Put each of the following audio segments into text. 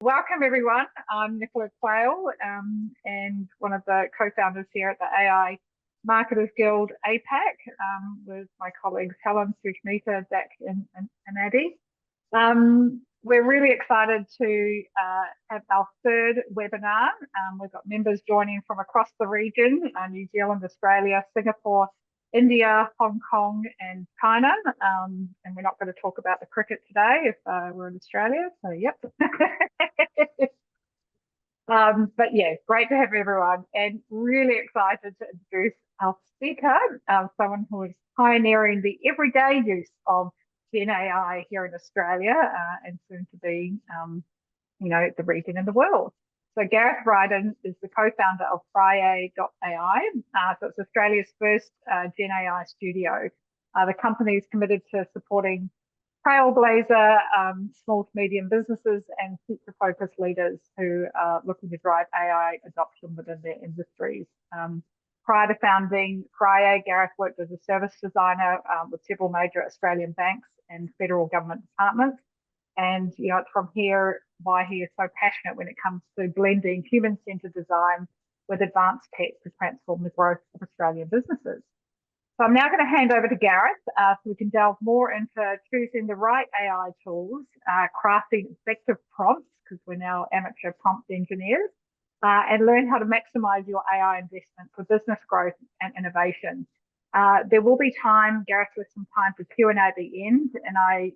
Welcome everyone. I'm Nicola Quayle and one of the co-founders here at the AI Marketers Guild APAC with my colleagues Helen, Sushmita, Zach and Addy. We're really excited to have our third webinar. We've got members joining from across the region, New Zealand, Australia, Singapore, India, Hong Kong and China, and we're not going to talk about the cricket today if we're in Australia, so yep. But yeah, great to have everyone and really excited to introduce our speaker, someone who is pioneering the everyday use of Gen AI here in Australia and soon to be, the region and the world. So Gareth Rydon is the co-founder of Friyay.ai. So it's Australia's first Gen AI studio. The company is committed to supporting trailblazer small to medium businesses and future-focused leaders who are looking to drive AI adoption within their industries. Prior to founding Friyay, Gareth worked as a service designer with several major Australian banks and federal government departments. And it's from here why he is so passionate when it comes to blending human-centered design with advanced tech to transform the growth of Australian businesses. So I'm now going to hand over to Gareth so we can delve more into choosing the right AI tools, crafting effective prompts, because we're now amateur prompt engineers, and learn how to maximize your AI investment for business growth and innovation. There will be time, Gareth, with some time for Q&A at the end, and I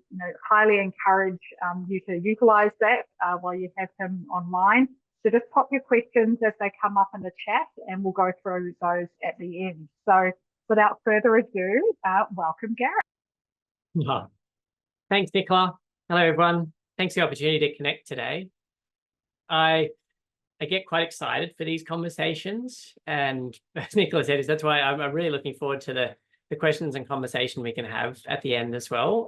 highly encourage you to utilize that while you have him online. So just pop your questions as they come up in the chat and we'll go through those at the end. So without further ado, welcome, Gareth. Oh, thanks, Nicola. Hello, everyone. Thanks for the opportunity to connect today. I get quite excited for these conversations, and as Nicola said, that's why I'm really looking forward to the questions and conversation we can have at the end as well.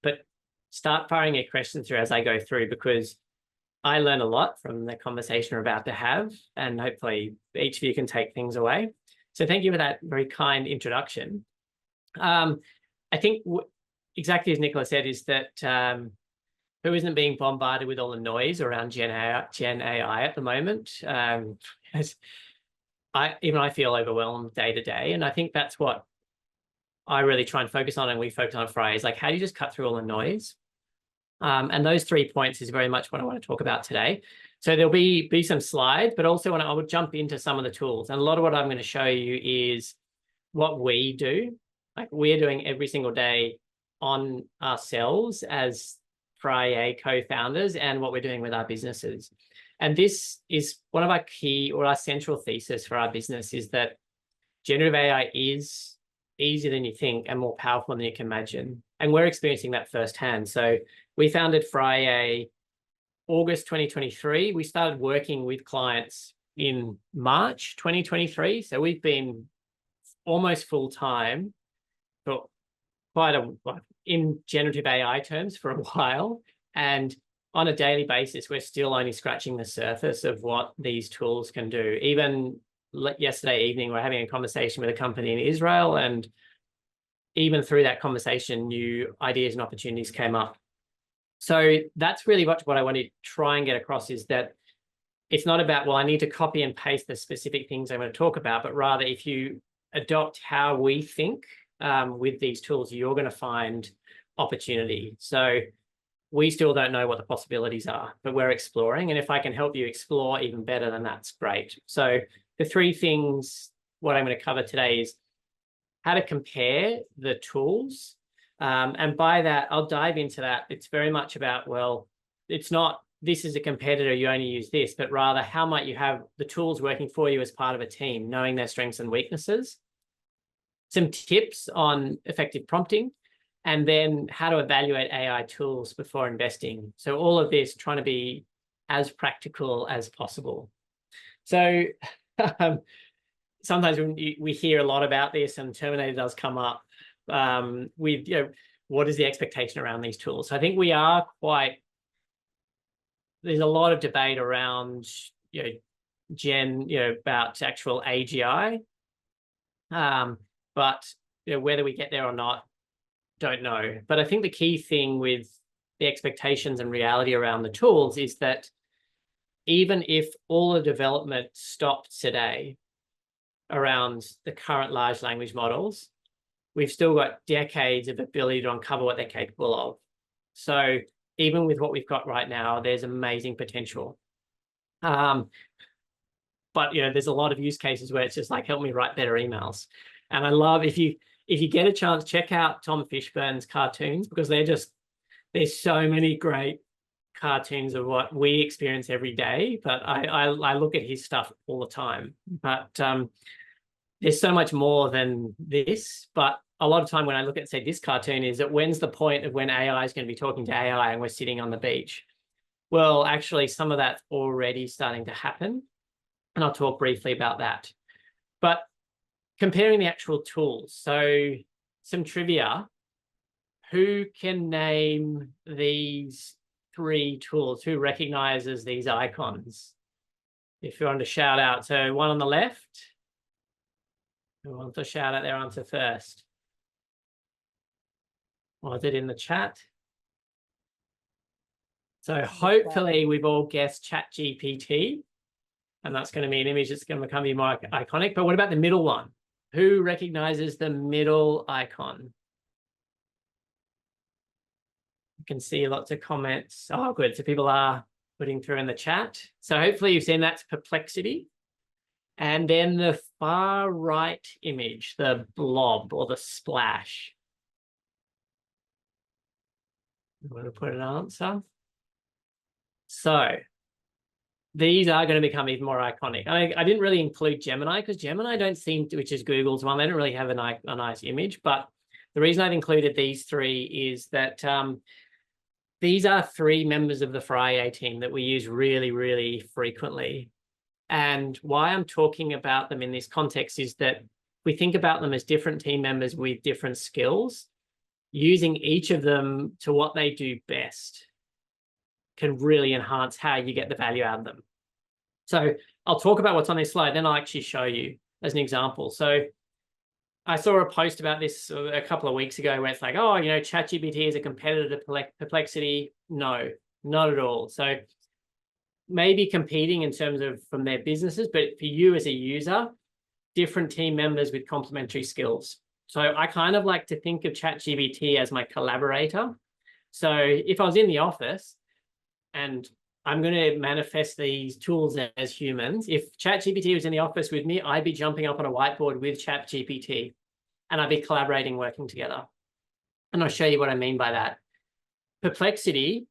But start firing your questions through as I go through, because I learn a lot from the conversation we're about to have, and hopefully each of you can take things away. So thank you for that very kind introduction. I think exactly as Nicola said is that who isn't being bombarded with all the noise around Gen AI at the moment? I feel overwhelmed day to day, and I think that's what I really try and focus on, and we focus on Friyay, is like, how do you just cut through all the noise? And those 3 points is very much what I want to talk about today. So there'll be some slides, but also I would jump into some of the tools, and a lot of what I'm going to show you is what we do, like we're doing every single day on ourselves as Friyay co-founders, and what we're doing with our businesses. And this is one of our key, or our central thesis for our business, is that generative AI is easier than you think and more powerful than you can imagine. And we're experiencing that firsthand. So we founded Friyay August 2023. We started working with clients in March 2023. So we've been almost full-time for in generative AI terms for a while, and on a daily basis we're still only scratching the surface of what these tools can do. Even yesterday evening we're having a conversation with a company in Israel, and even through that conversation new ideas and opportunities came up. So that's really much what I want to try and get across, is that it's not about, well, I need to copy and paste the specific things I'm going to talk about, but rather if you adopt how we think with these tools, you're going to find opportunity. So we still don't know what the possibilities are, but we're exploring. And if I can help you explore even better, then that's great. So the 3 things, what I'm going to cover today is how to compare the tools. And by that, I'll dive into that. It's very much about, well, it's not, this is a competitor, you only use this, but rather how might you have the tools working for you as part of a team, knowing their strengths and weaknesses. Some tips on effective prompting, and then how to evaluate AI tools before investing. So all of this trying to be as practical as possible. So sometimes when we hear a lot about this, and Terminator does come up with, what is the expectation around these tools? So I think we are there's a lot of debate around, about actual AGI. But whether we get there or not, don't know. But I think the key thing with the expectations and reality around the tools is that even if all the development stopped today around the current large language models, we've still got decades of ability to uncover what they're capable of. So even with what we've got right now, there's amazing potential. But there's a lot of use cases where it's just like, help me write better emails. And I love, if you get a chance, check out Tom Fishburne's cartoons, because there's so many great cartoons of what we experience every day. But I look at his stuff all the time. But there's so much more than this. But a lot of time when I look at, say, this cartoon, is that when's the point of when AI is going to be talking to AI and we're sitting on the beach? Well, actually, some of that's already starting to happen. And I'll talk briefly about that. But comparing the actual tools. So some trivia. Who can name these 3 tools? Who recognizes these icons? If you want to shout out. So one on the left. Who wants to shout out their answer first? Was it in the chat? So hopefully we've all guessed ChatGPT. And that's going to be an image that's going to become more iconic. But what about the middle one? Who recognizes the middle icon? You can see lots of comments. Oh, good. So people are putting through in the chat. So hopefully you've seen that's Perplexity. And then the far right image, the blob or the splash. You want to put an answer? So these are going to become even more iconic. I didn't really include Gemini because Gemini don't seem to, which is Google's one, they don't really have a nice image. But the reason I've included these 3 is that these are 3 members of the Friyay team that we use really, really frequently. And why I'm talking about them in this context is that we think about them as different team members with different skills. Using each of them to what they do best can really enhance how you get the value out of them. So I'll talk about what's on this slide, then I'll actually show you as an example. So I saw a post about this a couple of weeks ago where it's like, oh, ChatGPT is a competitor to Perplexity. No, not at all. So maybe competing in terms of from their businesses, but for you as a user, different team members with complementary skills. So I kind of like to think of ChatGPT as my collaborator. So if I was in the office and I'm going to manifest these tools as humans, if ChatGPT was in the office with me, I'd be jumping up on a whiteboard with ChatGPT and I'd be collaborating, working together. And I'll show you what I mean by that. Perplexity,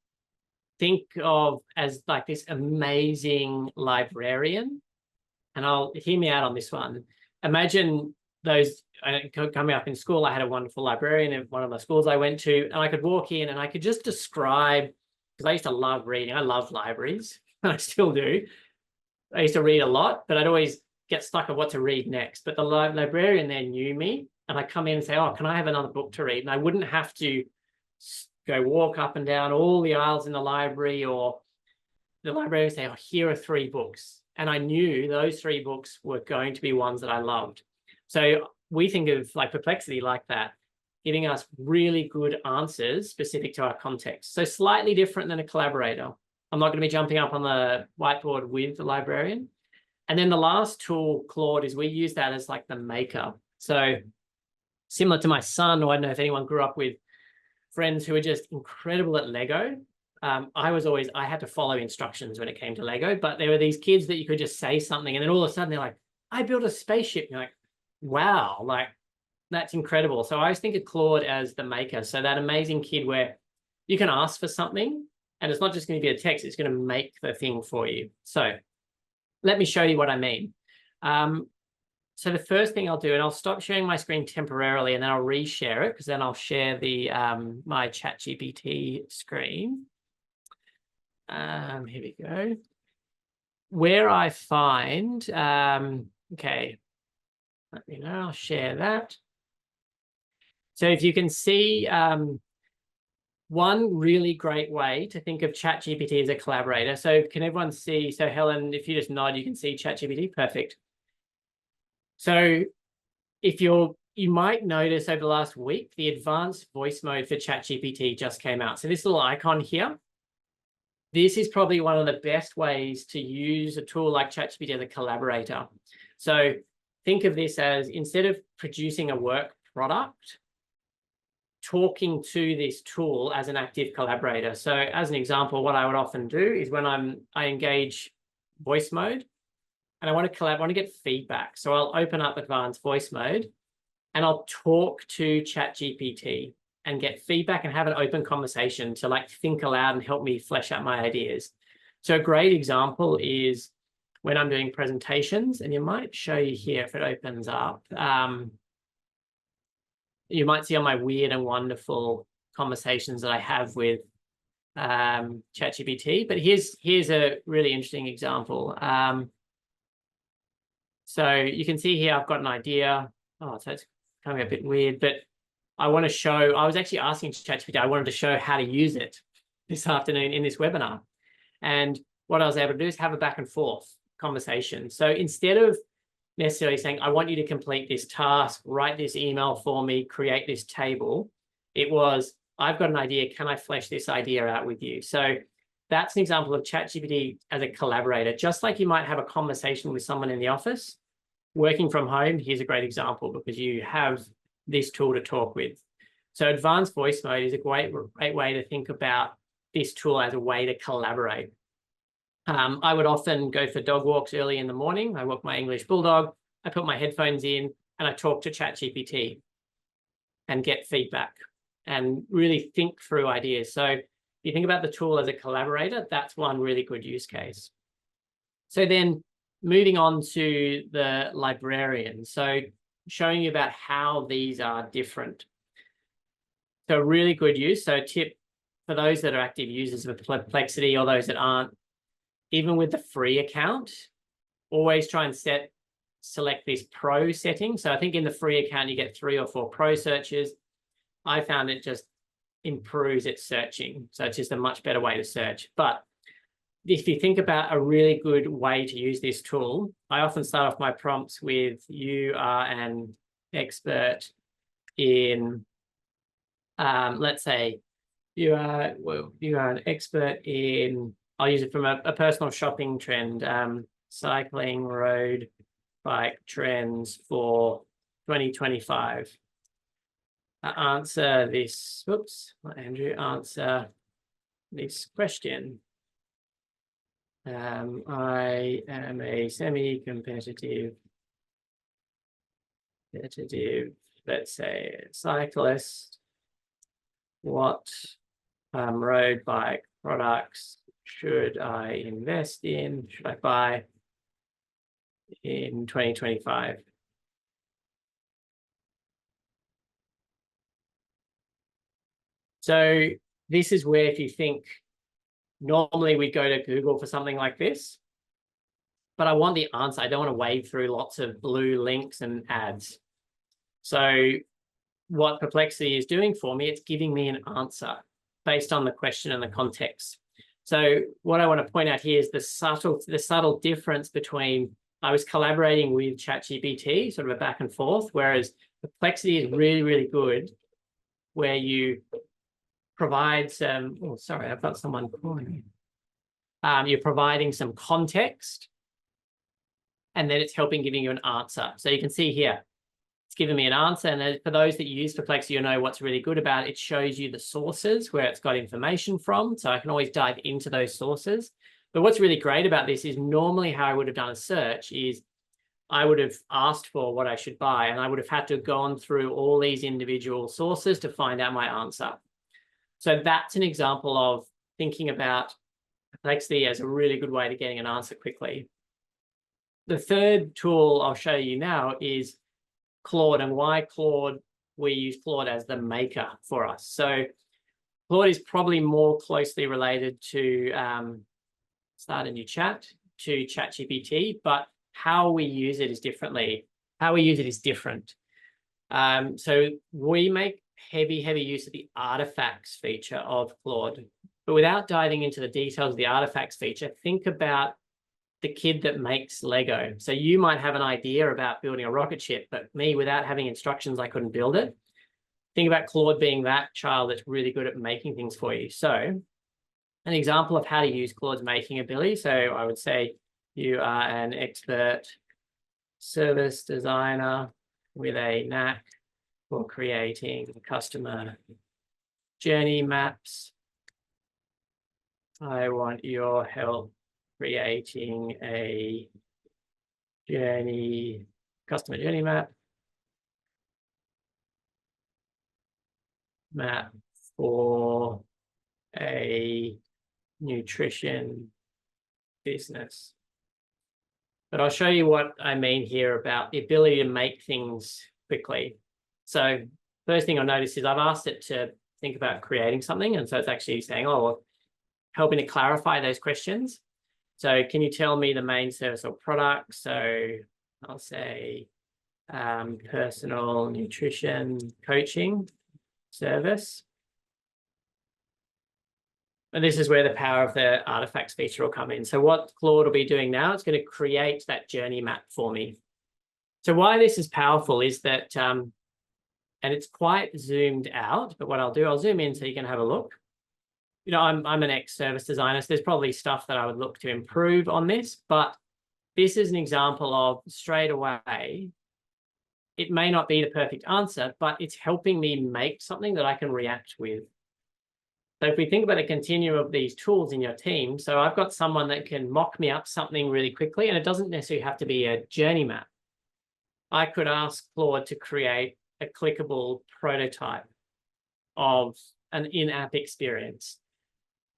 think of as like this amazing librarian. And hear me out on this one. Imagine those coming up in school. I had a wonderful librarian in one of the schools I went to, and I could walk in and I could just describe, because I used to love reading. I love libraries, and I still do. I used to read a lot, but I'd always get stuck on what to read next. But the librarian there knew me, and I'd come in and say, oh, can I have another book to read? And I wouldn't have to go walk up and down all the aisles in the library, or the librarian would say, oh, here are 3 books. And I knew those 3 books were going to be ones that I loved. So we think of like Perplexity like that, giving us really good answers specific to our context. So slightly different than a collaborator. I'm not going to be jumping up on the whiteboard with the librarian. And then the last tool, Claude, is we use that as like the maker. So similar to my son, or I don't know if anyone grew up with friends who are just incredible at Lego. I had to follow instructions when it came to Lego, but there were these kids that you could just say something and then all of a sudden they're like, I built a spaceship. And you're like, wow, like that's incredible. So I always think of Claude as the maker. So that amazing kid where you can ask for something and it's not just going to be a text, it's going to make the thing for you. So let me show you what I mean. So the first thing I'll do, and I'll stop sharing my screen temporarily and then I'll reshare it, because then I'll share the my ChatGPT screen. Here we go. Where I find, okay, let me know, I'll share that. So if you can see, one really great way to think of ChatGPT as a collaborator. So can everyone see? So Helen, if you just nod, you can see ChatGPT. Perfect. So if you're you might notice over the last week, the advanced voice mode for ChatGPT just came out. So this little icon here, this is probably one of the best ways to use a tool like ChatGPT as a collaborator. So think of this as, instead of producing a work product, talking to this tool as an active collaborator. So as an example, what I would often do is when I engage voice mode and I want to get feedback. So I'll open up advanced voice mode and I'll talk to ChatGPT and get feedback and have an open conversation to like think aloud and help me flesh out my ideas. So a great example is when I'm doing presentations, and you might show you here if it opens up. You might see on my weird and wonderful conversations that I have with ChatGPT, but here's a really interesting example. So you can see here, I've got an idea. Oh, so it's coming a bit weird, but I want to show, I was actually asking ChatGPT, I wanted to show how to use it this afternoon in this webinar. And what I was able to do is have a back and forth conversation. So instead of necessarily saying, I want you to complete this task, write this email for me, create this table, it was, I've got an idea, can I flesh this idea out with you? So that's an example of ChatGPT as a collaborator. Just like you might have a conversation with someone in the office, working from home, here's a great example because you have this tool to talk with. So advanced voice mode is a great way to think about this tool as a way to collaborate. I would often go for dog walks early in the morning. I walk my English bulldog, I put my headphones in and I talk to ChatGPT and get feedback and really think through ideas. So if you think about the tool as a collaborator, that's one really good use case. So then moving on to the librarian. So showing you about how these are different. So really good use. So tip for those that are active users of Perplexity or those that aren't, even with the free account, always try and select this pro setting. So I think in the free account, you get 3 or 4 pro searches. I found it just improves its searching. So it's just a much better way to search. But if you think about a really good way to use this tool, I often start off my prompts with, you are an expert in, let's say, you are an expert in, I'll use it from a personal shopping trend, cycling, road, bike trends for 2025. Answer this, Andrew, answer this question. I am a semi-competitive, let's say, cyclist. What road bike products should I invest in? Should I buy in 2025? So this is where, if you think, normally we go to Google for something like this, but I want the answer. I don't want to wade through lots of blue links and ads. So what Perplexity is doing for me, it's giving me an answer based on the question and the context. So what I want to point out here is the subtle difference between, I was collaborating with ChatGPT, sort of a back and forth, whereas Perplexity is really, really good where you provide some, oh, sorry, I've got someone calling me. You're providing some context and then it's helping giving you an answer. So you can see here, it's giving me an answer. And for those that use Perplexity, you know what's really good about it. It shows you the sources where it's got information from. So I can always dive into those sources. But what's really great about this is normally how I would have done a search is I would have asked for what I should buy, and I would have had to have gone through all these individual sources to find out my answer. So that's an example of thinking about Perplexity as a really good way to getting an answer quickly. The third tool I'll show you now is Claude, and why Claude, we use Claude as the maker for us. So Claude is probably more closely related to start a new chat, to ChatGPT, but how we use it is differently. How we use it is different. So we make heavy use of the artifacts feature of Claude, but without diving into the details of the artifacts feature, think about the kid that makes Lego. So you might have an idea about building a rocket ship, but me, without having instructions, I couldn't build it. Think about Claude being that child that's really good at making things for you. So an example of how to use Claude's making ability. So I would say you are an expert service designer with a knack for creating customer journey maps. I want your help creating a customer journey map for a nutrition business. But I'll show you what I mean here about the ability to make things quickly. So first thing I'll notice is I've asked it to think about creating something. And so it's actually saying, oh, well, helping to clarify those questions. So can you tell me the main service or product? So I'll say personal nutrition coaching service. And this is where the power of the artifacts feature will come in. So what Claude will be doing now, it's going to create that journey map for me. So why this is powerful is that, and it's quite zoomed out, but what I'll do, I'll zoom in so you can have a look. You know, I'm an ex-service designer, so there's probably stuff that I would look to improve on this, but this is an example of straight away, it may not be the perfect answer, but it's helping me make something that I can react with. So if we think about the continuum of these tools in your team, so I've got someone that can mock me up something really quickly, and it doesn't necessarily have to be a journey map. I could ask Claude to create a clickable prototype of an in-app experience.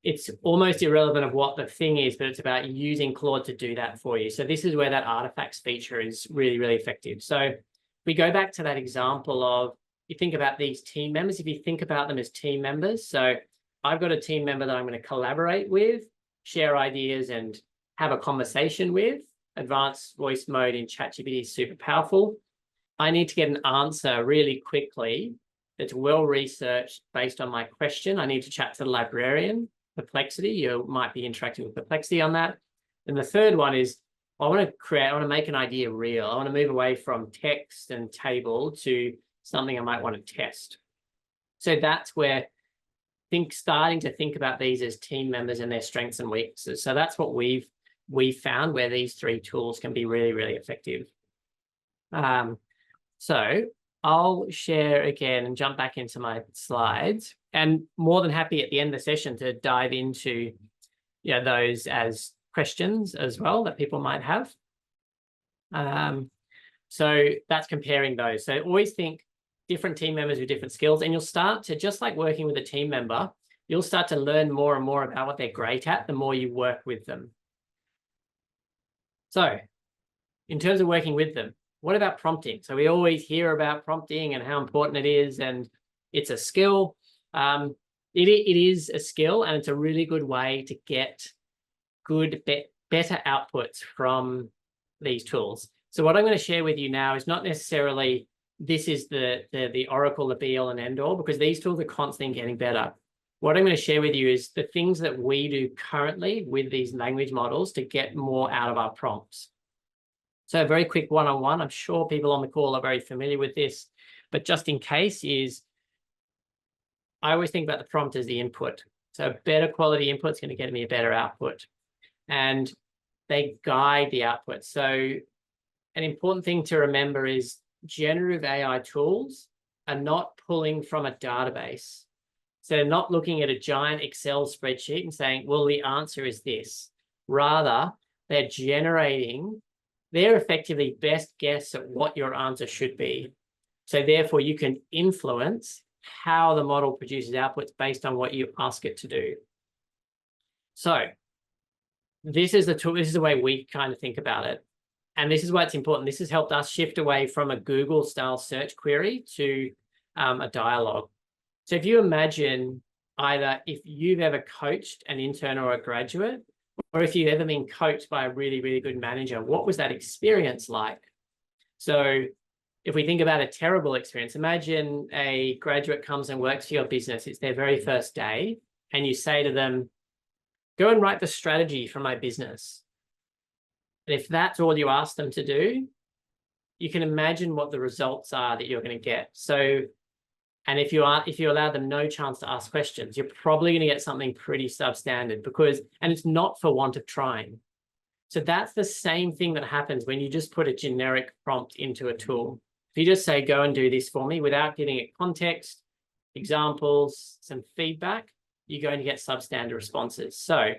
It's almost irrelevant of what the thing is, but it's about using Claude to do that for you. So this is where that artifacts feature is really, really effective. So if we go back to that example of, you think about these team members, if you think about them as team members, so I've got a team member that I'm going to collaborate with, share ideas and have a conversation with. Advanced voice mode in ChatGPT is super powerful. I need to get an answer really quickly that's well researched based on my question. I need to chat to the librarian, Perplexity. You might be interacting with Perplexity on that. And the third one is I want to make an idea real. I want to move away from text and table to something I might want to test. So that's where starting to think about these as team members and their strengths and weaknesses. So that's what we've found where these three tools can be really, really effective. So I'll share again and jump back into my slides, and more than happy at the end of the session to dive into those as questions as well that people might have. So that's comparing those. So always think different team members with different skills, and you'll start to, just like working with a team member, you'll start to learn more and more about what they're great at the more you work with them. So in terms of working with them, what about prompting? So we always hear about prompting and how important it is, and it's a skill. It is a skill, and it's a really good way to get better outputs from these tools. So what I'm going to share with you now is not necessarily this is the oracle, the be all and end all, because these tools are constantly getting better. What I'm going to share with you is the things that we do currently with these language models to get more out of our prompts. So a very quick one-on-one, I'm sure people on the call are very familiar with this, but just in case I always think about the prompt as the input. So better quality input is going to get me a better output, and they guide the output. So an important thing to remember is generative AI tools are not pulling from a database. So they're not looking at a giant Excel spreadsheet and saying, well, the answer is this. Rather, they're generating their effectively best guess at what your answer should be. So therefore, you can influence how the model produces outputs based on what you ask it to do. So this is the tool, this is the way we kind of think about it. And this is why it's important. This has helped us shift away from a Google-style search query to a dialogue. So if you imagine either if you've ever coached an intern or a graduate, or if you've ever been coached by a really, really good manager, what was that experience like? So if we think about a terrible experience, imagine a graduate comes and works for your business. It's their very first day, and you say to them, go and write the strategy for my business. And if that's all you ask them to do, you can imagine what the results are that you're going to get. So, and if you allow them no chance to ask questions, you're probably going to get something pretty substandard and it's not for want of trying. So that's the same thing that happens when you just put a generic prompt into a tool. If you just say, go and do this for me without giving it context, examples, some feedback, you're going to get substandard responses. So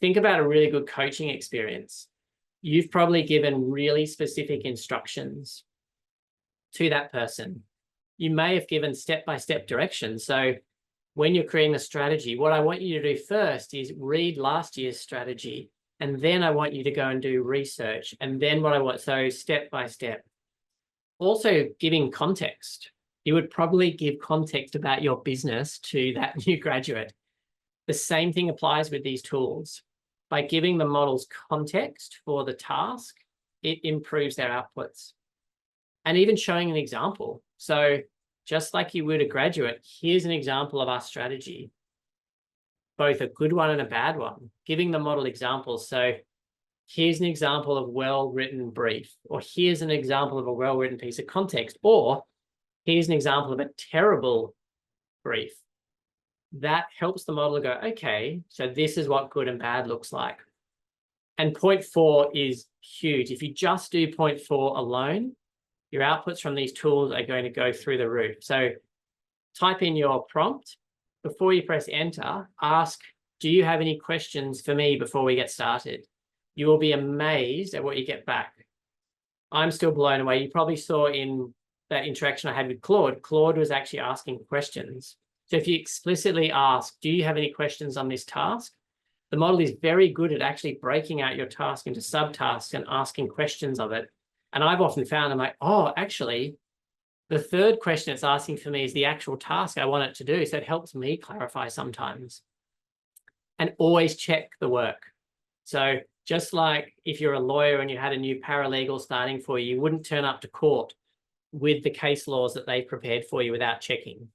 think about a really good coaching experience. You've probably given really specific instructions to that person. You may have given step-by-step directions. So when you're creating a strategy, what I want you to do first is read last year's strategy, and then I want you to go and do research, and then so step by step. Also giving context. You would probably give context about your business to that new graduate. The same thing applies with these tools. By giving the models context for the task, it improves their outputs. And even showing an example. So just like you would a graduate, here's an example of our strategy, both a good one and a bad one, giving the model examples. So here's an example of well-written brief, or here's an example of a well-written piece of context, or here's an example of a terrible brief. That helps the model go, okay, so this is what good and bad looks like. And point 4 is huge. If you just do point 4 alone, your outputs from these tools are going to go through the roof. So type in your prompt. Before you press enter, ask, do you have any questions for me before we get started? You will be amazed at what you get back. I'm still blown away. You probably saw in that interaction I had with Claude, Claude was actually asking questions. So if you explicitly ask, do you have any questions on this task? The model is very good at actually breaking out your task into subtasks and asking questions of it. And I've often found, I'm like, oh, actually, the third question it's asking for me is the actual task I want it to do. So it helps me clarify sometimes. And always check the work. So just like if you're a lawyer and you had a new paralegal starting for you, you wouldn't turn up to court with the case laws that they've prepared for you without checking.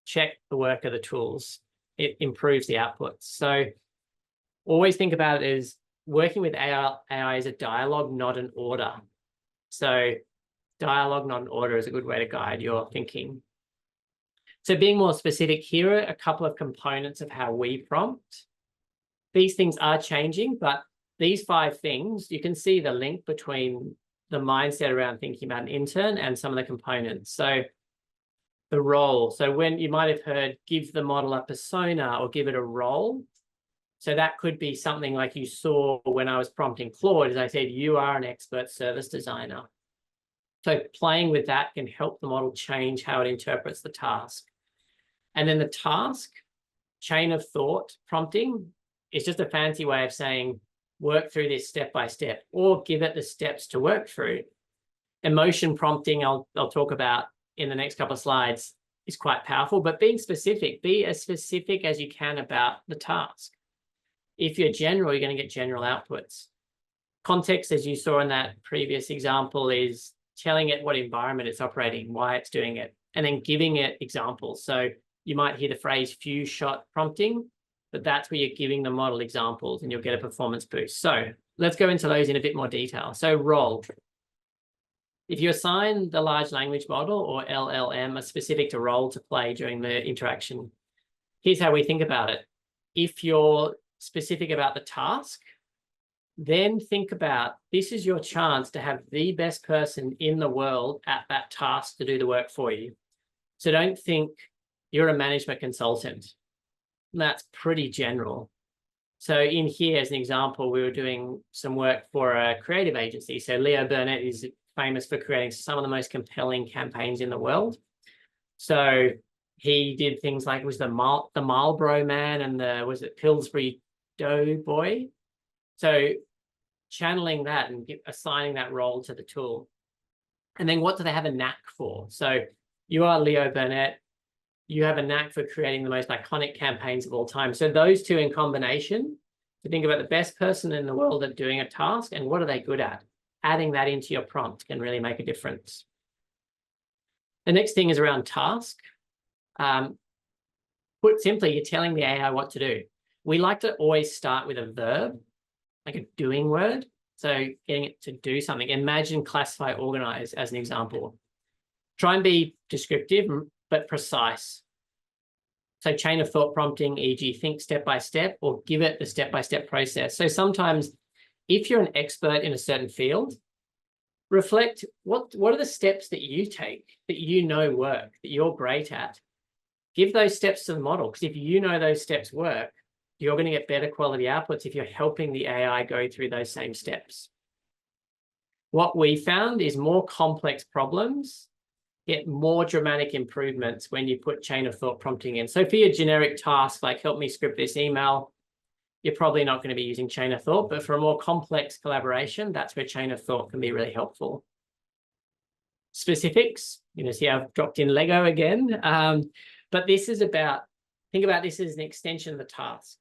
Check the work of the tools. It improves the outputs. So always think about it as working with AI is a dialogue, not an order. So dialogue, not an order, is a good way to guide your thinking. So being more specific, here are a couple of components of how we prompt. These things are changing, but these 5 things, you can see the link between the mindset around thinking about an intern and some of the components. So the role. So when you might have heard, give the model a persona or give it a role. So that could be something like you saw when I was prompting Claude, as I said, you are an expert service designer. So playing with that can help the model change how it interprets the task. And then the task, chain of thought prompting, is just a fancy way of saying, work through this step by step, or give it the steps to work through. Emotion prompting, I'll talk about in the next couple of slides, is quite powerful, but being specific, be as specific as you can about the task. If you're general, you're going to get general outputs. Context, as you saw in that previous example, is telling it what environment it's operating, why it's doing it, and then giving it examples. So you might hear the phrase few shot prompting, but that's where you're giving the model examples and you'll get a performance boost. So let's go into those in a bit more detail. So role. If you assign the large language model or LLM a specific role to play during the interaction, here's how we think about it. If you're specific about the task, then think about, this is your chance to have the best person in the world at that task to do the work for you. So don't think you're a management consultant. That's pretty general. So in here, as an example, we were doing some work for a creative agency. So Leo Burnett is famous for creating some of the most compelling campaigns in the world. So he did things like, it was the Marlboro Man and was it Pillsbury Doughboy? So channeling that and assigning that role to the tool. And then what do they have a knack for? So you are Leo Burnett. You have a knack for creating the most iconic campaigns of all time. So those two in combination, to think about the best person in the world at doing a task and what are they good at? Adding that into your prompt can really make a difference. The next thing is around task. Put simply, you're telling the AI what to do. We like to always start with a verb, like a doing word. So getting it to do something. Imagine, classify, organize as an example. Try and be descriptive, but precise. So chain of thought prompting, e.g. think step by step, or give it the step-by-step process. So sometimes if you're an expert in a certain field, reflect what are the steps that you take, that you know work, that you're great at. Give those steps to the model, because if you know those steps work, you're going to get better quality outputs if you're helping the AI go through those same steps. What we found is more complex problems get more dramatic improvements when you put chain of thought prompting in. So for your generic task, like help me script this email, you're probably not going to be using chain of thought, but for a more complex collaboration, that's where chain of thought can be really helpful. Specifics, see I've dropped in Lego again, but this is about, think about this as an extension of the task.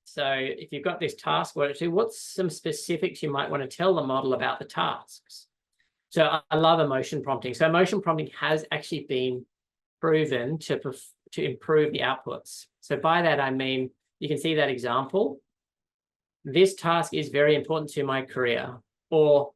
So if you've got this task, what's some specifics you might want to tell the model about the tasks? So I love emotion prompting. So emotion prompting has actually been proven to improve the outputs. So by that, I mean, you can see that example. This task is very important to my career, or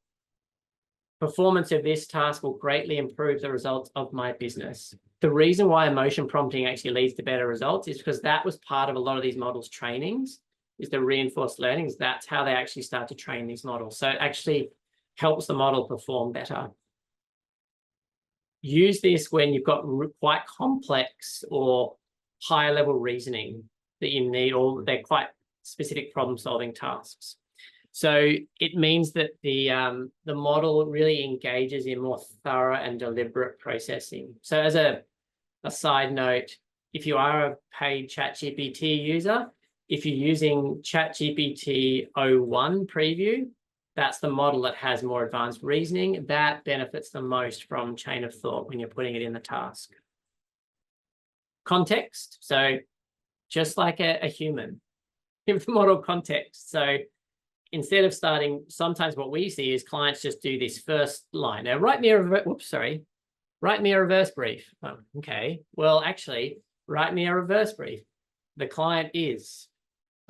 performance of this task will greatly improve the results of my business. The reason why emotion prompting actually leads to better results is because that was part of a lot of these models' trainings, is the reinforced learnings. That's how they actually start to train these models. So it actually helps the model perform better. Use this when you've got quite complex or higher level reasoning that you need, or they're quite specific problem-solving tasks. So it means that the model really engages in more thorough and deliberate processing. So as a side note, if you are a paid ChatGPT user, if you're using ChatGPT 01 preview, that's the model that has more advanced reasoning. That benefits the most from chain of thought when you're putting it in the task. Context. So just like a human, give the model context. So instead of starting, sometimes what we see is clients just do this first line. Now, write me a reverse brief. Oh, okay. Well, actually, write me a reverse brief. The client is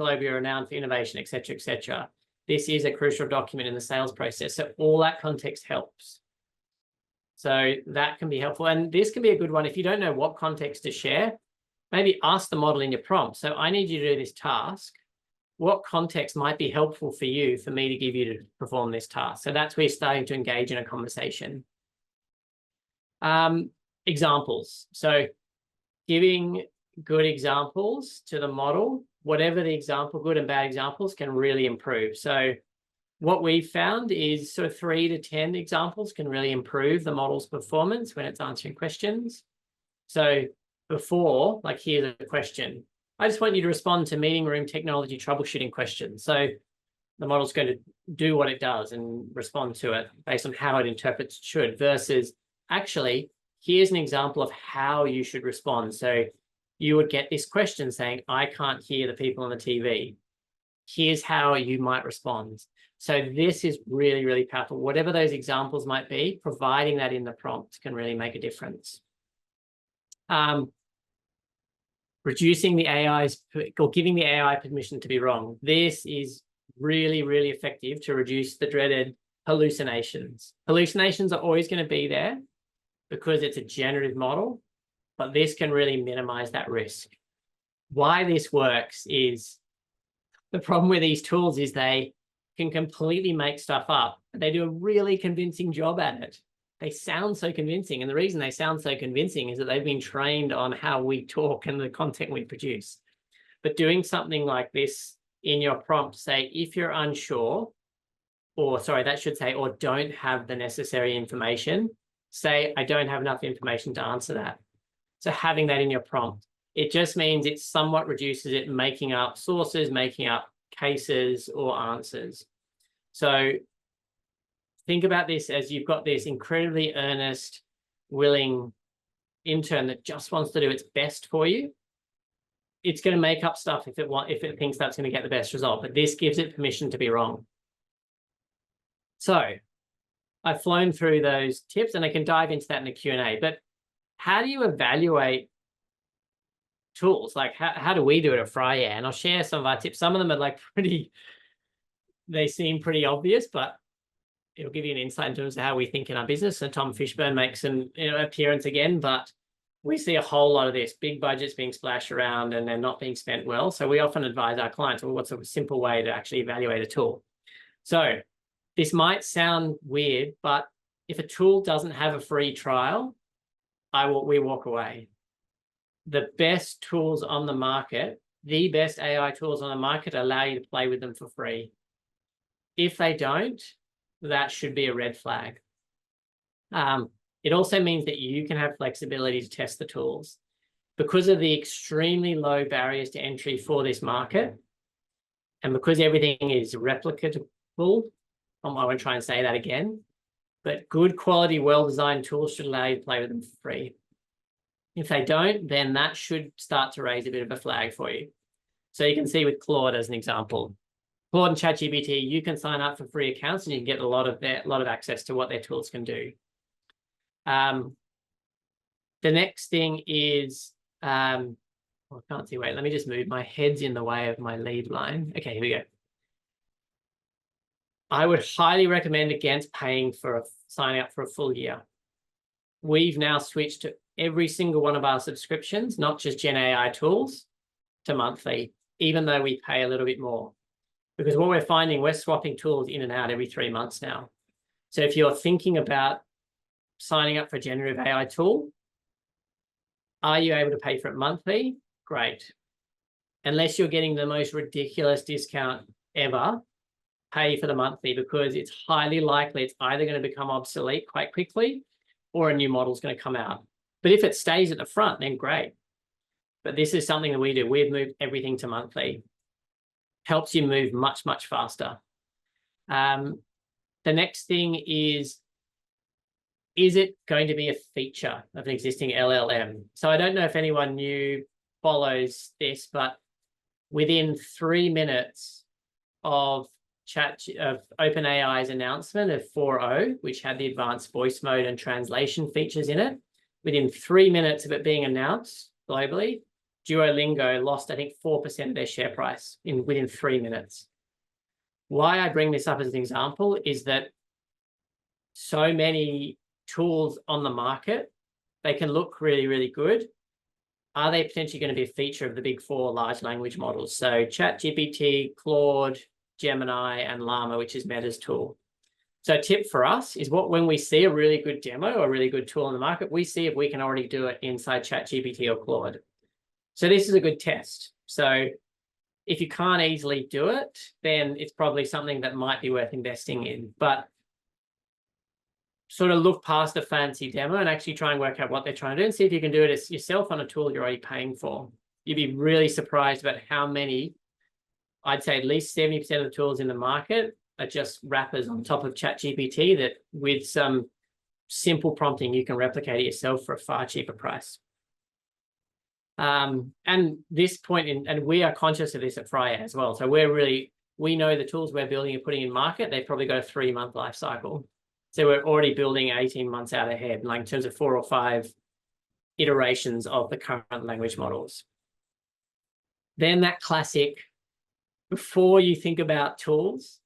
globally renowned for innovation, et cetera, et cetera. This is a crucial document in the sales process. So all that context helps. So that can be helpful. And this can be a good one if you don't know what context to share. Maybe ask the model in your prompt. So I need you to do this task. What context might be helpful for you, for me to give you to perform this task? So that's where you're starting to engage in a conversation. Examples. So giving good examples to the model, whatever the example, good and bad examples, can really improve. So what we've found is sort of 3 to 10 examples can really improve the model's performance when it's answering questions. So before, like here's a question. I just want you to respond to meeting room technology troubleshooting questions. So the model's going to do what it does and respond to it based on how it interprets it should, versus actually, here's an example of how you should respond. So you would get this question saying, I can't hear the people on the TV. Here's how you might respond. So this is really, really powerful. Whatever those examples might be, providing that in the prompt can really make a difference. Reducing the AI's, or giving the AI permission to be wrong. This is really, really effective to reduce the dreaded hallucinations. Hallucinations are always going to be there because it's a generative model, but this can really minimize that risk. Why this works is, the problem with these tools is they can completely make stuff up. They do a really convincing job at it. They sound so convincing. And the reason they sound so convincing is that they've been trained on how we talk and the content we produce. But doing something like this in your prompt, say, if you're unsure, or sorry, that should say, or don't have the necessary information, say, I don't have enough information to answer that. So having that in your prompt, it just means it somewhat reduces it making up sources, making up cases or answers. So think about this as you've got this incredibly earnest, willing intern that just wants to do its best for you. It's going to make up stuff if it thinks that's going to get the best result, but this gives it permission to be wrong. So I've flown through those tips and I can dive into that in the Q&A, but how do you evaluate tools? Like how do we do it at Friyay? And I'll share some of our tips. Some of them are like they seem pretty obvious, but it'll give you an insight in terms of how we think in our business. And Tom Fishburne makes an appearance again, but we see a whole lot of this, big budgets being splashed around and they're not being spent well. So we often advise our clients, well, what's a simple way to actually evaluate a tool? So this might sound weird, but if a tool doesn't have a free trial, we walk away. The best tools on the market, the best AI tools on the market, allow you to play with them for free. If they don't, that should be a red flag. It also means that you can have flexibility to test the tools. Because of the extremely low barriers to entry for this market, and because everything is replicable, I won't try and say that again, but good quality, well-designed tools should allow you to play with them for free. If they don't, then that should start to raise a bit of a flag for you. So you can see with Claude as an example. Claude and ChatGPT, you can sign up for free accounts and you can get a lot of access to what their tools can do. The next thing is, I can't see, wait, let me just move. My head's in the way of my lead line. Okay, here we go. I would highly recommend against paying for signing up for a full year. We've now switched to every single one of our subscriptions, not just Gen AI tools, to monthly, even though we pay a little bit more. Because what we're finding, we're swapping tools in and out every 3 months now. So if you're thinking about signing up for a generative AI tool, are you able to pay for it monthly? Great. Unless you're getting the most ridiculous discount ever, pay for the monthly, because it's highly likely it's either going to become obsolete quite quickly or a new model is going to come out. But if it stays at the front, then great. But this is something that we do. We've moved everything to monthly. Helps you move much, much faster. The next thing is it going to be a feature of an existing LLM? So I don't know if anyone new follows this, but within 3 minutes of OpenAI's announcement of 4.0, which had the advanced voice mode and translation features in it, within 3 minutes of it being announced globally, Duolingo lost, I think, 4% of their share price within 3 minutes. Why I bring this up as an example is that so many tools on the market, they can look really, really good. Are they potentially going to be a feature of the big 4 large language models? So ChatGPT, Claude, Gemini, and Llama, which is Meta's tool. So a tip for us is when we see a really good demo or a really good tool on the market, we see if we can already do it inside ChatGPT or Claude. So this is a good test. So if you can't easily do it, then it's probably something that might be worth investing in. But sort of look past the fancy demo and actually try and work out what they're trying to do and see if you can do it yourself on a tool you're already paying for. You'd be really surprised about how many, I'd say at least 70% of the tools in the market are just wrappers on top of ChatGPT that with some simple prompting, you can replicate it yourself for a far cheaper price. And this point, and we are conscious of this at Friyay as well. So we know the tools we're building and putting in market, they've probably got a 3-month life cycle. So we're already building 18 months out ahead, like in terms of 4 or 5 iterations of the current language models. Then that classic, before you think about tools,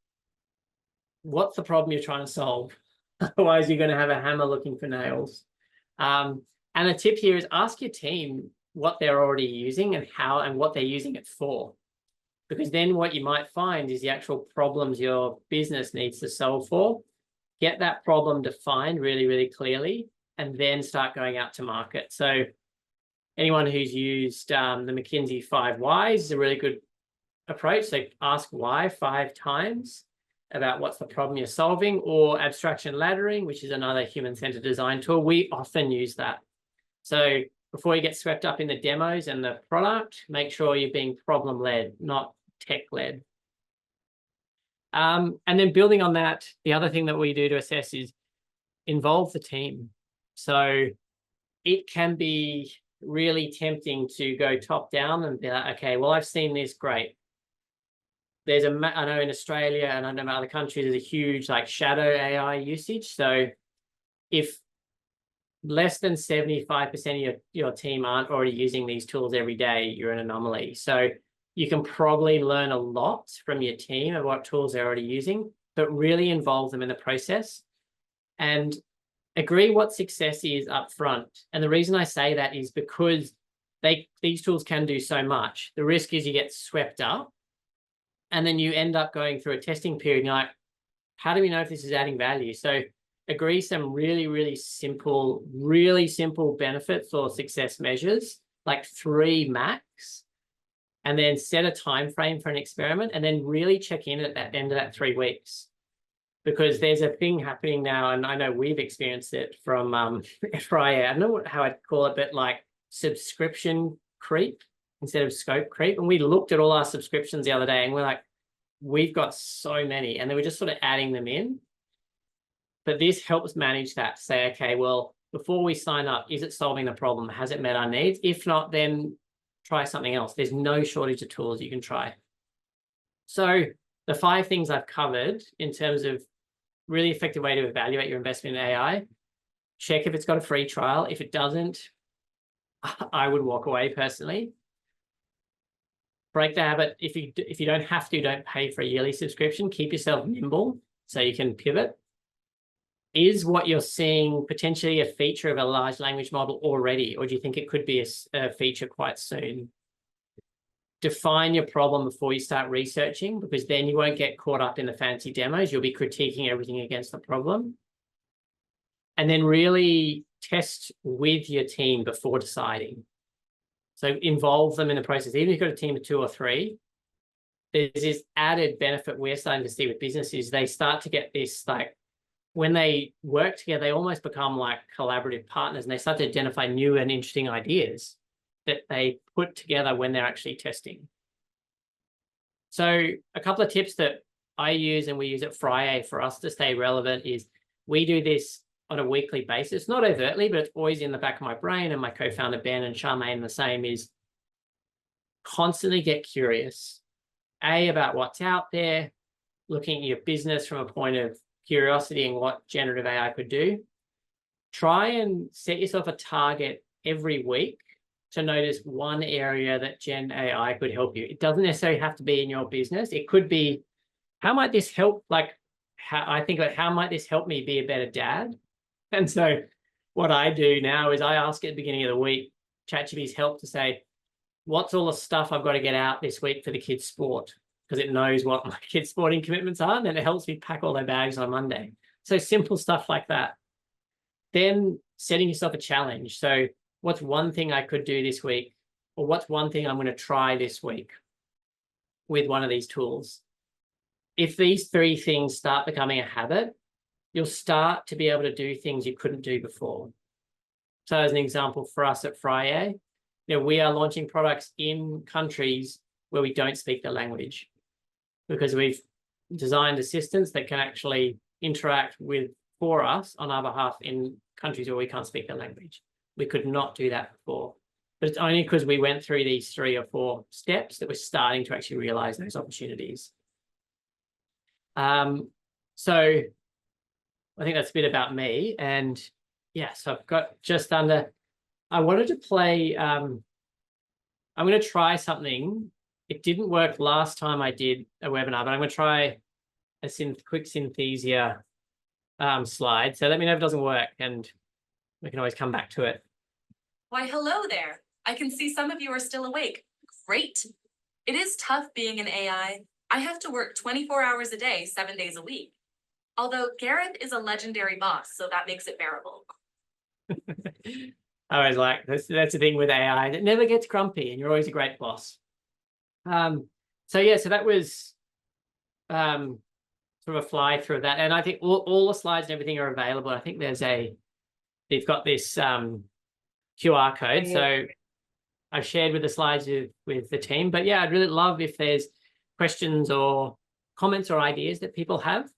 what's the problem you're trying to solve? Otherwise, you're going to have a hammer looking for nails. And a tip here is ask your team what they're already using and how and what they're using it for. Because then what you might find is the actual problems your business needs to solve for. Get that problem defined really, really clearly, and then start going out to market. So anyone who's used the McKinsey 5 Whys is a really good approach. So ask why 5 times about what's the problem you're solving, or abstraction laddering, which is another human-centered design tool. We often use that. So before you get swept up in the demos and the product, make sure you're being problem-led, not tech-led. And then building on that, the other thing that we do to assess is involve the team. So it can be really tempting to go top down and be like, okay, well, I've seen this, great. I know in Australia and I know in other countries, there's a huge like shadow AI usage. So if less than 75% of your team aren't already using these tools every day, you're an anomaly. So you can probably learn a lot from your team of what tools they're already using. but really involve them in the process and agree what success is up front. And the reason I say that is because these tools can do so much. The risk is you get swept up and then you end up going through a testing period and you're like, how do we know if this is adding value? So agree some really simple benefits or success measures, like 3 max, and then set a time frame for an experiment and then really check in at that end of that 3 weeks. Because there's a thing happening now, and I know we've experienced it from Friyay. I don't know how I'd call it, but like subscription creep instead of scope creep. And we looked at all our subscriptions the other day and we're like, we've got so many, and they were just sort of adding them in. But this helps manage that. Say, okay, well, before we sign up, is it solving the problem? Has it met our needs? If not, then try something else. There's no shortage of tools you can try. So the 5 things I've covered in terms of really effective way to evaluate your investment in AI, check if it's got a free trial. If it doesn't, I would walk away personally. Break the habit. If you don't have to, don't pay for a yearly subscription. Keep yourself nimble so you can pivot. Is what you're seeing potentially a feature of a large language model already, or do you think it could be a feature quite soon? Define your problem before you start researching, because then you won't get caught up in the fancy demos. You'll be critiquing everything against the problem. And then really test with your team before deciding. So involve them in the process. Even if you've got a team of 2 or 3, there's this added benefit we're starting to see with businesses. They start to get this, like, when they work together, they almost become like collaborative partners, and they start to identify new and interesting ideas that they put together when they're actually testing. So a couple of tips that I use and we use at Friyay for us to stay relevant is we do this on a weekly basis, not overtly, but it's always in the back of my brain, and my co-founder Ben and Charmaine the same, is constantly get curious, about what's out there, looking at your business from a point of curiosity and what generative AI could do. Try and set yourself a target every week to notice one area that Gen AI could help you. It doesn't necessarily have to be in your business. It could be, how might this help? Like, how might this help me be a better dad? And so what I do now is I ask at the beginning of the week, ChatGPT's help to say, what's all the stuff I've got to get out this week for the kids' sport? Because it knows what my kids' sporting commitments are, and then it helps me pack all their bags on Monday. So simple stuff like that. Then setting yourself a challenge. So what's one thing I could do this week? Or what's one thing I'm going to try this week with one of these tools? If these 3 things start becoming a habit, you'll start to be able to do things you couldn't do before. So as an example for us at Friyay, we are launching products in countries where we don't speak the language, because we've designed assistants that can actually interact for us on our behalf in countries where we can't speak the language. We could not do that before. But it's only because we went through these 3 or 4 steps that we're starting to actually realize those opportunities. So I think that's a bit about me. And yeah, so I've got just under, I wanted to play, I'm going to try something. It didn't work last time I did a webinar, but I'm going to try a quick Synthesia slide. So let me know if it doesn't work, and we can always come back to it. Why, hello there. I can see some of you are still awake. Great. It is tough being an AI. I have to work 24 hours a day, 7 days a week. Although Gareth is a legendary boss, so that makes it bearable. I was like, that's the thing with AI. It never gets grumpy, and you're always a great boss. So yeah, so that was sort of a fly through that. And I think all the slides and everything are available. I think they've got this QR code. So I've shared with the slides with the team. But yeah, I'd really love if there's questions or comments or ideas that people have.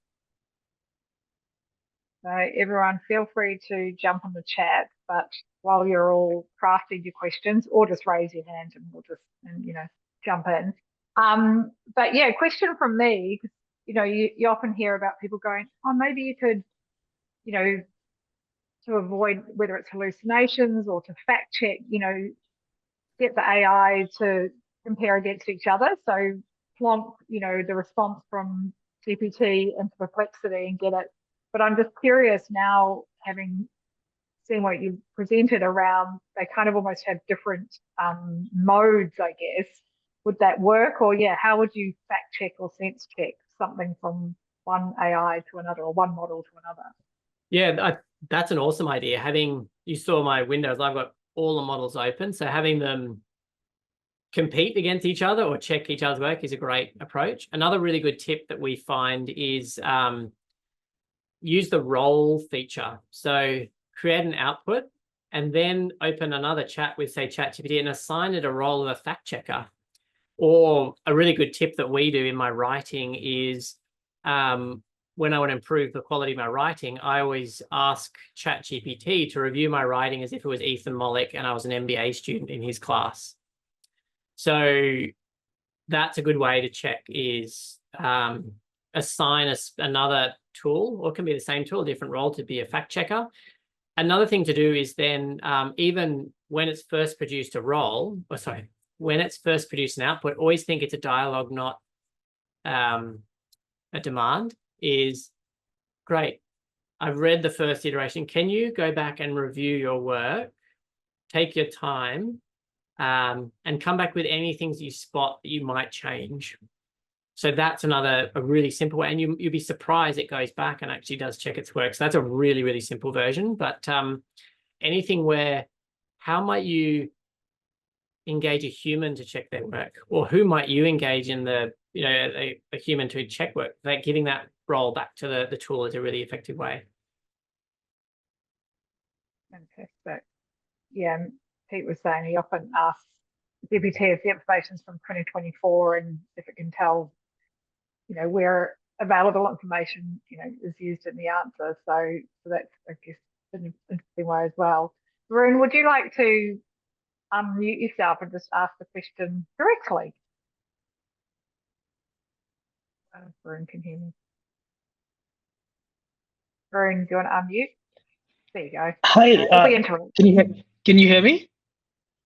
So everyone, feel free to jump on the chat, but while you're all crafting your questions, or just raise your hand and we'll just jump in. But yeah, question from me, because you often hear about people going, oh, maybe you could, to avoid whether it's hallucinations or to fact check, get the AI to compare against each other. So plonk, the response from GPT into Perplexity and get it. But I'm just curious now, having seen what you presented around, they kind of almost have different modes, I guess. Would that work? Or yeah, how would you fact check or sense check something from one AI to another or one model to another? Yeah, that's an awesome idea. You saw my windows, I've got all the models open. So having them compete against each other or check each other's work is a great approach. Another really good tip that we find is use the role feature. So create an output and then open another chat with, say, ChatGPT and assign it a role of a fact checker. Or a really good tip that we do in my writing is when I want to improve the quality of my writing, I always ask ChatGPT to review my writing as if it was Ethan Mollick and I was an MBA student in his class. So that's a good way to check, is assign another tool, or it can be the same tool, different role, to be a fact checker. Another thing to do is then even when it's first produced a role, when it's first produced an output, always think it's a dialogue, not a demand. Is great. I've read the first iteration. Can you go back and review your work? Take your time and come back with any things you spot that you might change. So that's a really simple way. And you'll be surprised it goes back and actually does check its work. So that's a really, really simple version. But anything where, how might you engage a human to check their work? Or who might you engage in a human to check work? Like giving that role back to the tool is a really effective way. Fantastic. Yeah, Pete was saying he often asks GPT if the information's from 2024 and if it can tell, where available information, is used in the answer. So that's, I guess, an interesting way as well. Varun, would you like to unmute yourself and just ask the question directly? Varun can hear me. Varun, do you want to unmute? There you go. Hi, can you hear me?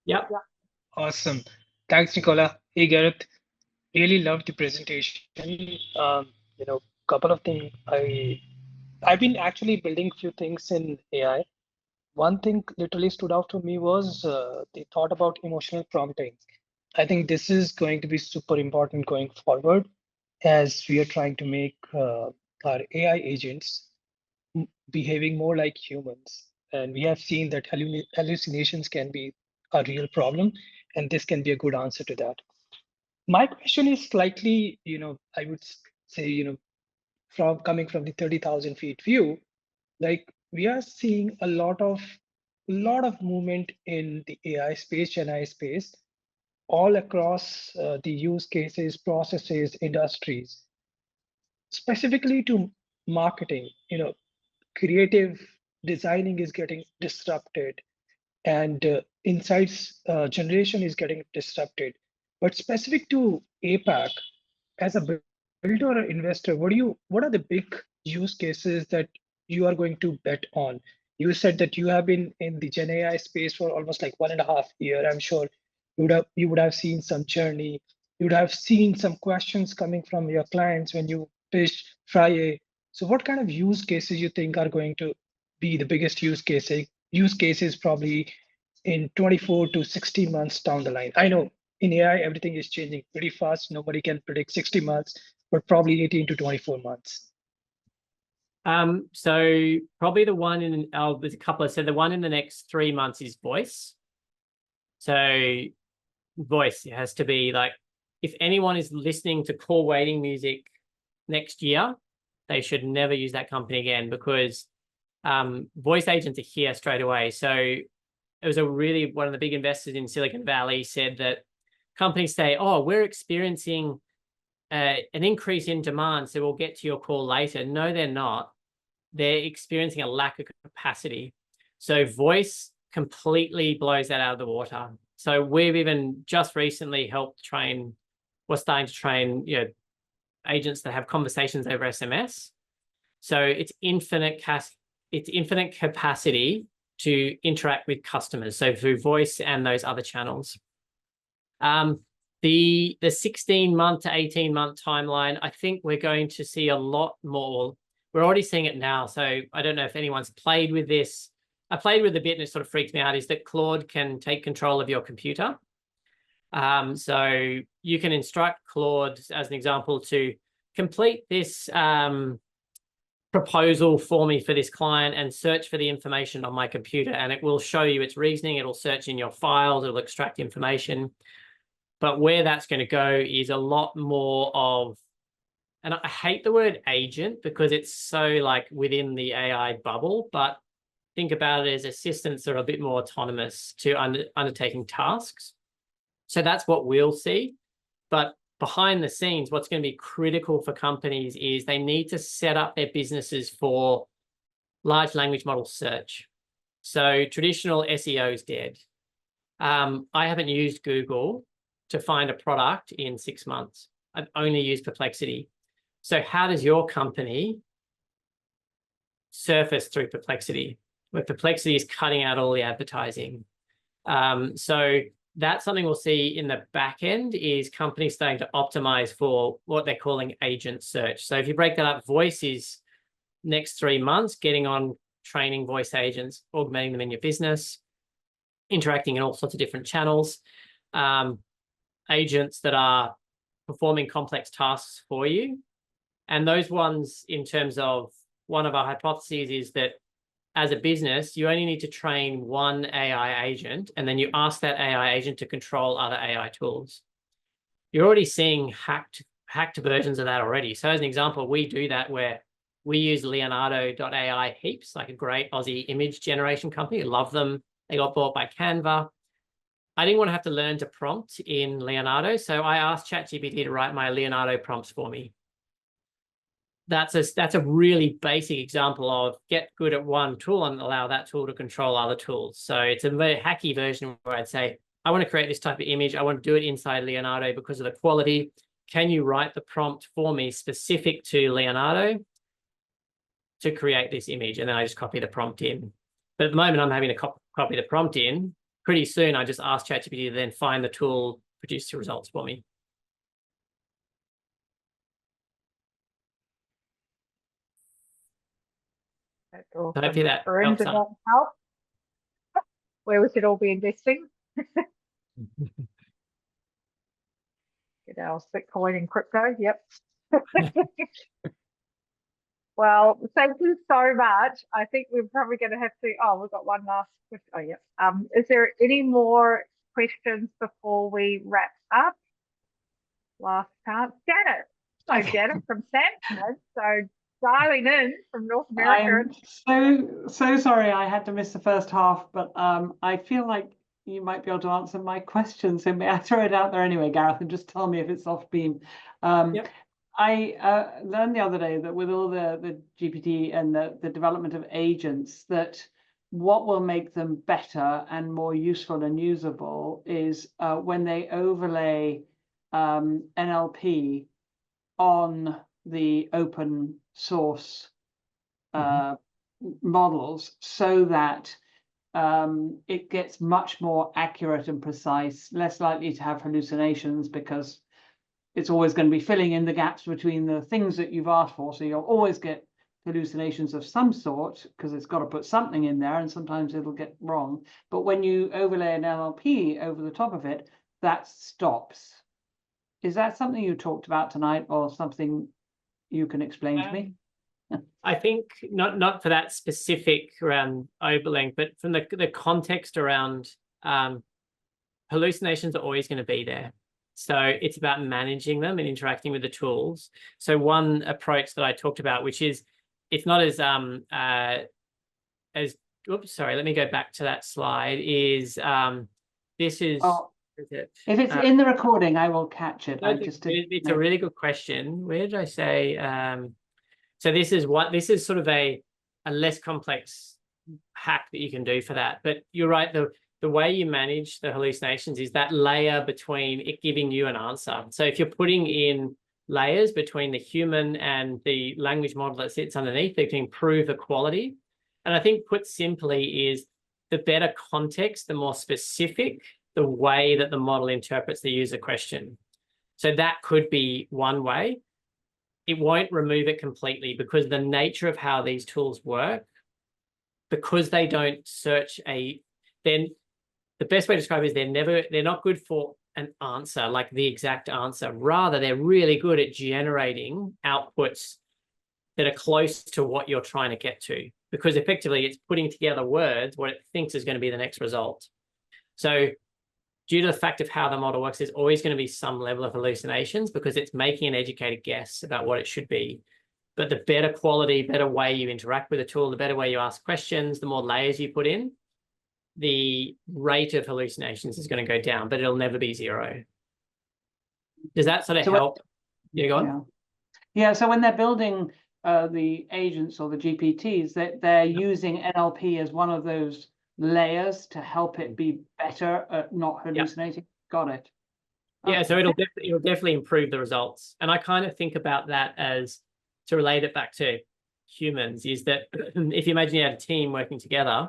Yep. Awesome. Thanks, Nicola. Hey, Gareth. Really loved the presentation. Couple of things. I've been actually building a few things in AI. One thing literally stood out to me was the thought about emotional prompting. I think this is going to be super important going forward as we are trying to make our AI agents behaving more like humans. And we have seen that hallucinations can be a real problem, and this can be a good answer to that. My question is slightly, I would say, from coming from the 30,000 feet view, like we are seeing a lot of movement in the AI space, Gen AI space, all across the use cases, processes, industries, specifically to marketing. Creative designing is getting disrupted, and insights generation is getting disrupted. But specific to APAC, as a builder or investor, what are the big use cases that you are going to bet on? You said that you have been in the Gen AI space for almost like 1.5 years. I'm sure you would have seen some journey. You would have seen some questions coming from your clients when you pitch Friyay. So what kind of use cases you think are going to be the biggest use cases probably in 24 to 60 months down the line? I know in AI, everything is changing pretty fast. Nobody can predict 60 months, but probably 18 to 24 months. So probably the one there's a couple. So the one in the next 3 months is voice. So voice has to be like, if anyone is listening to call waiting music next year, they should never use that company again, because voice agents are here straight away. So it was one of the big investors in Silicon Valley said that companies say, oh, we're experiencing an increase in demand, so we'll get to your call later. No, they're not. They're experiencing a lack of capacity. So voice completely blows that out of the water. So we've even just recently we're starting to train, agents that have conversations over SMS. So it's infinite capacity to interact with customers. So through voice and those other channels. The 16-month to 18-month timeline, I think we're going to see a lot more. We're already seeing it now. So I don't know if anyone's played with this. I played with a bit and it sort of freaked me out, is that Claude can take control of your computer. So you can instruct Claude, as an example, to complete this proposal for me for this client and search for the information on my computer, and it will show you its reasoning. It'll search in your files, it'll extract information. But where that's going to go is a lot more of, and I hate the word agent because it's so like within the AI bubble, but think about it as assistants that are a bit more autonomous to undertaking tasks. So that's what we'll see. But behind the scenes, what's going to be critical for companies is they need to set up their businesses for large language model search. So traditional SEO is dead. I haven't used Google to find a product in 6 months. I've only used Perplexity. So how does your company surface through Perplexity, where Perplexity is cutting out all the advertising? So that's something we'll see in the back end, is companies starting to optimize for what they're calling agent search. So if you break that up, voice is next 3 months, getting on training voice agents, augmenting them in your business, interacting in all sorts of different channels. Agents that are performing complex tasks for you. And those ones, in terms of one of our hypotheses, is that as a business, you only need to train one AI agent, and then you ask that AI agent to control other AI tools. You're already seeing hacked versions of that already. So as an example, we do that where we use Leonardo.ai heaps, like a great Aussie image generation company. I love them. They got bought by Canva. I didn't want to have to learn to prompt in Leonardo, so I asked ChatGPT to write my Leonardo prompts for me. That's a really basic example of get good at one tool and allow that tool to control other tools. So it's a very hacky version where I'd say, I want to create this type of image. I want to do it inside Leonardo because of the quality. Can you write the prompt for me specific to Leonardo to create this image? And then I just copy the prompt in. But at the moment, I'm having to copy the prompt in. Pretty soon, I just ask ChatGPT to then find the tool, produce the results for me. That's awesome. So hopefully that Corinne, helps did some. that help? Where we should all be investing? Get our Bitcoin and crypto. Yep. Well, thank you so much. I think we're probably going to have to. Oh, we've got one last question. Oh, yeah. Is there any more questions before we wrap up? Last chance, Janet. So Janet from Samson. So dialing in from North America. I'm so sorry I had to miss the first half, but I feel like you might be able to answer my question. So may I throw it out there anyway, Gareth, and just tell me if it's off beam. Yep. I learned the other day that with all the GPT and the development of agents, that what will make them better and more useful and usable is when they overlay NLP on the open source models, so that it gets much more accurate and precise, less likely to have hallucinations, because it's always going to be filling in the gaps between the things that you've asked for. So you'll always get hallucinations of some sort, because it's got to put something in there, and sometimes it'll get wrong. But when you overlay an NLP over the top of it, that stops. Is that something you talked about tonight, or something you can explain to me? I think not for that specific around overlaying, but from the context around hallucinations are always going to be there. So it's about managing them and interacting with the tools. So one approach that I talked about, which is, it's not as oops, sorry, let me go back to that slide, is this is... Oh, if it's in the recording, I will catch it. It's a really good question. Where did I say? So this is sort of a less complex hack that you can do for that. But you're right, the way you manage the hallucinations is that layer between it giving you an answer. So if you're putting in layers between the human and the language model that sits underneath, they can improve the quality. And I think, put simply, is the better context, the more specific the way that the model interprets the user question. So that could be one way. It won't remove it completely because the nature of how these tools work, because they don't search then the best way to describe it is they're not good for an answer, like the exact answer. Rather, they're really good at generating outputs that are close to what you're trying to get to, because effectively it's putting together words, what it thinks is going to be the next result. So due to the fact of how the model works, there's always going to be some level of hallucinations because it's making an educated guess about what it should be. But the better quality, better way you interact with the tool, the better way you ask questions, the more layers you put in, the rate of hallucinations is going to go down, but it'll never be zero. Does that sort of help? Yeah, go on. Yeah, so when they're building the agents or the GPTs, they're using NLP as one of those layers to help it be better at not hallucinating. Got it. Yeah, so it'll definitely improve the results. And I kind of think about that as, to relate it back to humans, is that if you imagine you had a team working together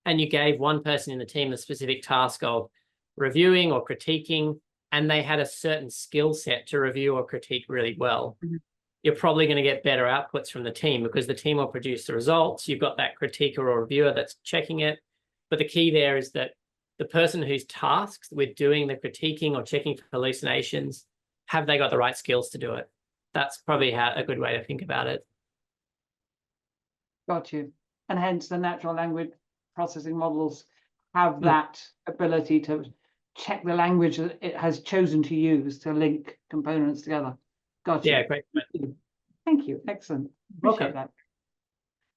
and you gave one person in the team the specific task of reviewing or critiquing, and they had a certain skill set to review or critique really well, you're probably going to get better outputs from the team because the team will produce the results. You've got that critiquer or reviewer that's checking it. But the key there is that the person who's tasked with doing the critiquing or checking for hallucinations, have they got the right skills to do it? That's probably a good way to think about it. Got you. And hence the natural language processing models have that ability to check the language that it has chosen to use to link components together. Got you. Yeah, great. Thank you. Excellent. Appreciate that.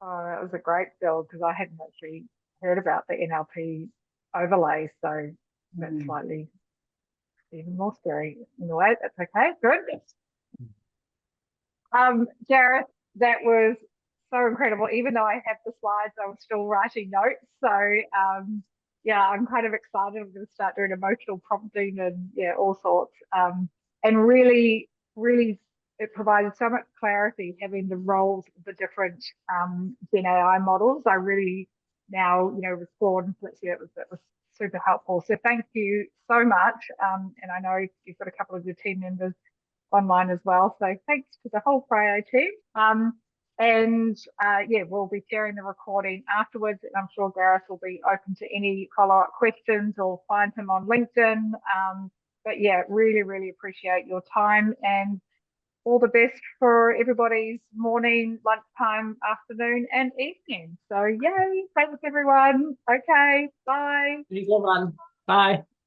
Oh, that was a great build because I hadn't actually heard about the NLP overlay, so that's slightly even more scary in a way. That's okay. Good. Gareth, that was so incredible. Even though I have the slides, I was still writing notes. So yeah, I'm kind of excited. I'm going to start doing emotional prompting and all sorts. And really, really, it provided so much clarity having the roles of the different Gen AI models. I really now, with Claude and Perplexity, it was super helpful. So thank you so much. And I know you've got a couple of your team members online as well. So thanks to the whole Friyay team. We'll be sharing the recording afterwards, and I'm sure Gareth will be open to any follow-up questions or find him on LinkedIn. But yeah, really, really appreciate your time and all the best for everybody's morning, lunchtime, afternoon, and evening. So yay, thanks everyone. Okay, bye. Thanks everyone. Bye.